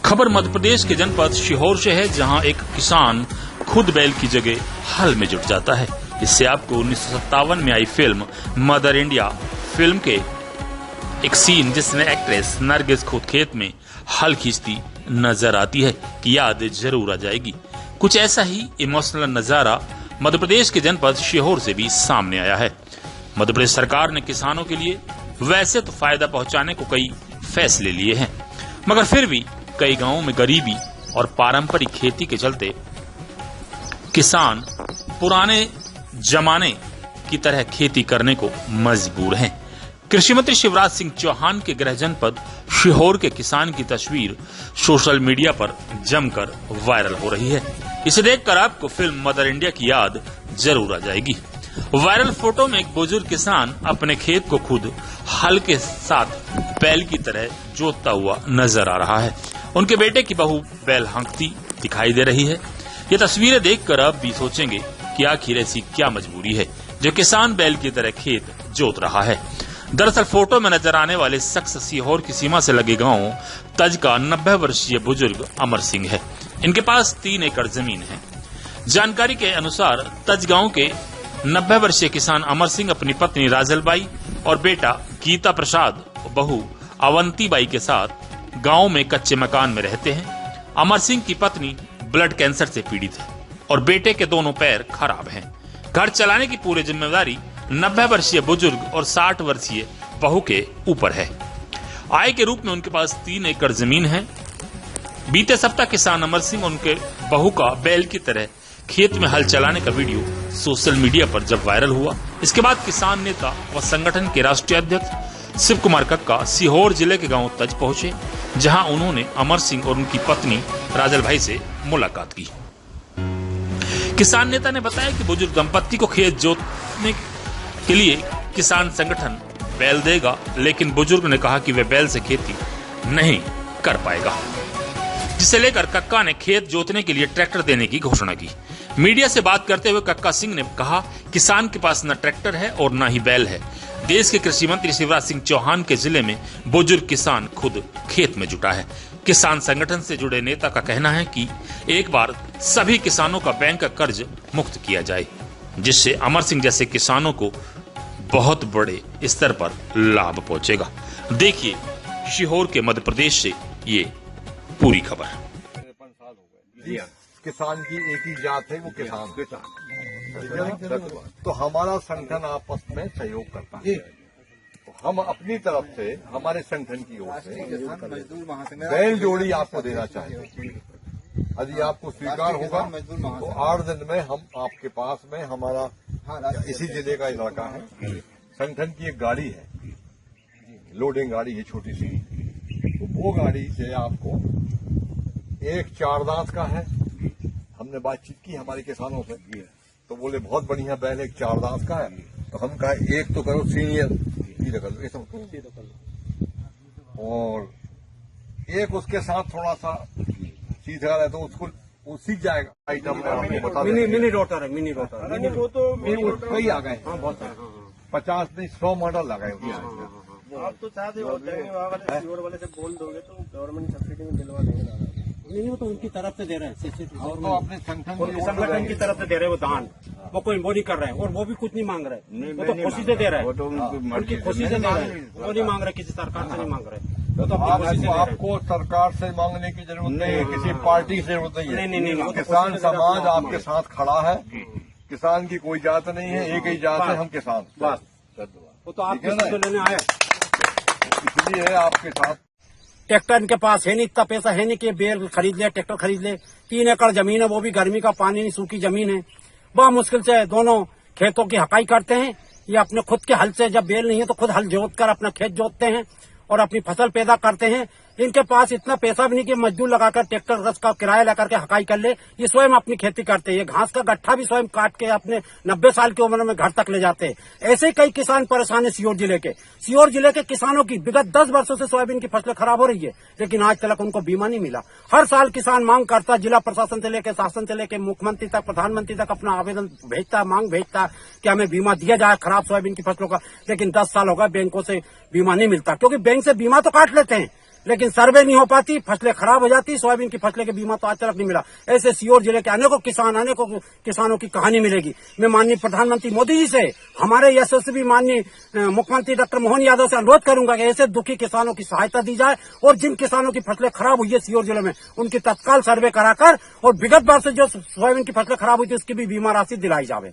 खबर मध्य प्रदेश के जनपद सीहोर से है, जहां एक किसान खुद बैल की जगह हल में जुट जाता है। इससे आपको 1957 में आई फिल्म मदर इंडिया फिल्म के एक सीन जिसमें एक्ट्रेस नरगिस खुद खेत में हल खींचती नजर आती है कि याद जरूर आ जाएगी। कुछ ऐसा ही इमोशनल नजारा मध्य प्रदेश के जनपद सीहोर से भी सामने आया है। मध्य प्रदेश सरकार ने किसानों के लिए वैसे तो फायदा पहुंचाने को कई फैसले लिए हैं, मगर फिर भी कई गांवों में गरीबी और पारंपरिक खेती के चलते किसान पुराने जमाने की तरह खेती करने को मजबूर हैं। कृषि मंत्री शिवराज सिंह चौहान के गृह जनपद सीहोर के किसान की तस्वीर सोशल मीडिया पर जमकर वायरल हो रही है। इसे देखकर आपको फिल्म मदर इंडिया की याद जरूर आ जाएगी। वायरल फोटो में एक बुजुर्ग किसान अपने खेत को खुद हल के साथ बैल की तरह जोतता हुआ नजर आ रहा है। उनके बेटे की बहू बैल हाँकती दिखाई दे रही है। ये तस्वीरें देखकर आप भी सोचेंगे कि आखिर ऐसी क्या मजबूरी है जो किसान बैल की तरह खेत जोत रहा है। दरअसल फोटो में नजर आने वाले शख्स सीहोर की सीमा से लगे गांव तज का 90 वर्षीय बुजुर्ग अमर सिंह है। इनके पास 3 एकड़ जमीन है। जानकारी के अनुसार तज गांव के 90 वर्षीय किसान अमर सिंह अपनी पत्नी राजलबाई और बेटा गीता प्रसाद बहू अवंतीबाई के साथ गांव में कच्चे मकान में रहते हैं। अमर सिंह की पत्नी ब्लड कैंसर से पीड़ित है और बेटे के दोनों पैर खराब हैं। घर चलाने की पूरी जिम्मेदारी 90 वर्षीय बुजुर्ग और 60 वर्षीय बहू के ऊपर है। आय के रूप में उनके पास 3 एकड़ जमीन है। बीते सप्ताह किसान अमर सिंह और उनके बहू का बैल की तरह खेत में हल चलाने का वीडियो सोशल मीडिया पर जब वायरल हुआ, इसके बाद किसान नेता व संगठन के राष्ट्रीय अध्यक्ष शिव कुमार कक्का सीहोर जिले के गांव तज पहुंचे, जहां उन्होंने अमर सिंह और उनकी पत्नी राजल भाई से मुलाकात की। किसान नेता ने बताया कि बुजुर्ग दंपत्ति को खेत जोतने के लिए किसान संगठन बैल देगा, लेकिन बुजुर्ग ने कहा कि वे बैल से खेती नहीं कर पाएगा, जिसे लेकर कक्का ने खेत जोतने के लिए ट्रैक्टर देने की घोषणा की। मीडिया से बात करते हुए कक्का सिंह ने कहा, किसान के पास न ट्रैक्टर है और न ही बैल है। देश के कृषि मंत्री शिवराज सिंह चौहान के जिले में बुजुर्ग किसान खुद खेत में जुटा है। किसान संगठन से जुड़े नेता का कहना है कि एक बार सभी किसानों का बैंक का कर्ज मुक्त किया जाए, जिससे अमर सिंह जैसे किसानों को बहुत बड़े स्तर पर लाभ पहुंचेगा। देखिए सीहोर के मध्य प्रदेश से ये पूरी खबर। 53 साल हो गए। किसान की एक ही जात है, वो किसान। तो हमारा संगठन आपस में सहयोग करता है। तो हम अपनी तरफ से हमारे संगठन की ओर से बैल जोड़ी आपको देना चाहेंगे। यदि आपको स्वीकार होगा तो 8 दिन में हम आपके पास में, हमारा इसी जिले का इलाका है, संगठन की एक गाड़ी है, लोडिंग गाड़ी है छोटी सी, तो वो गाड़ी से आपको एक 4 दांत का है। हमने बातचीत की हमारे किसानों से, तो बोले बहुत बढ़िया बैल एक 4 दांत का है। तो हम कहा एक तो करो सीनियर सीधे कर लो, ये सब, और एक उसके साथ थोड़ा सा सीधा है तो उसको वो सीख जाएगा। आइटम में आपको बता मिनी रोटर है, मिनी रोटर वो तो कई आ गए, हाँ बहुत सारे, 50 नहीं 100 मॉडल लगाए हुए हैं। आप तो चाहते हो सीहोर वाले से बोल दोगे तो गवर्नमेंट सब्सिडी में दिलवा देंगे। नहीं, वो तो उनकी तरफ से दे रहे हैं, तो अपने संगठन की तरफ से दे रहे हैं वो दान, वो कोई वो नहीं कर रहे हैं और वो भी कुछ नहीं मांग रहे, वो तो खुशी से दे रहे हैं, उनकी खुशी से दे रहे हैं, वो नहीं मांग रहे, किसी सरकार से नहीं मांग रहे, वो तो अपनी खुशी से दे रहे हैं। आपको सरकार से मांगने की जरूरत नहीं है, किसी पार्टी की जरूरत नहीं है। नहीं, किसान समाज आपके साथ खड़ा है। किसान की कोई जात नहीं है, एक ही जात है, हम किसान। बस वो तो आप लेने आए, इसलिए आपके साथ। ट्रैक्टर इनके पास है नहीं, इतना पैसा है नहीं कि बैल खरीद ले, ट्रैक्टर खरीद ले। 3 एकड़ जमीन है, वो भी गर्मी का पानी नहीं, सूखी जमीन है। बहुत मुश्किल से दोनों खेतों की हकाई करते हैं। ये अपने खुद के हल से, जब बैल नहीं है तो खुद हल जोत कर अपना खेत जोतते हैं और अपनी फसल पैदा करते हैं। इनके पास इतना पैसा भी नहीं कि मजदूर लगाकर ट्रैक्टर रस का किराया लेकर के हकाई कर ले। ये स्वयं अपनी खेती करते हैं। ये घास का गट्ठा भी स्वयं काट के अपने 90 साल की उम्र में घर तक ले जाते हैं। ऐसे ही कई किसान परेशान है सीहोर जिले के। सीहोर जिले के किसानों की विगत 10 वर्षों से सोयाबीन की फसलें खराब हो रही है, लेकिन आज तक उनको बीमा नहीं मिला। हर साल किसान मांग करता, जिला प्रशासन से लेकर शासन से लेकर मुख्यमंत्री तक, प्रधानमंत्री तक अपना आवेदन भेजता, मांग भेजता कि हमें बीमा दिया जाए खराब सोयाबीन की फसलों का, लेकिन 10 साल हो गए बैंकों से बीमा नहीं मिलता। क्योंकि बैंक से बीमा तो काट लेते हैं, लेकिन सर्वे नहीं हो पाती, फसलें खराब हो जाती। सोयाबीन की फसलें के बीमा तो आज तक नहीं मिला। ऐसे सीहोर जिले के अनेकों किसानों की कहानी मिलेगी। मैं माननीय प्रधानमंत्री मोदी जी से, हमारे यशस्वी माननीय मुख्यमंत्री डॉक्टर मोहन यादव से अनुरोध करूंगा कि ऐसे दुखी किसानों की सहायता दी जाए और जिन किसानों की फसलें खराब हुई है सीहोर जिले में, उनकी तत्काल सर्वे कराकर और विगत बार से जो सोयाबीन की फसलें खराब हुई थी उसकी भी बीमा राशि दिलाई जाए।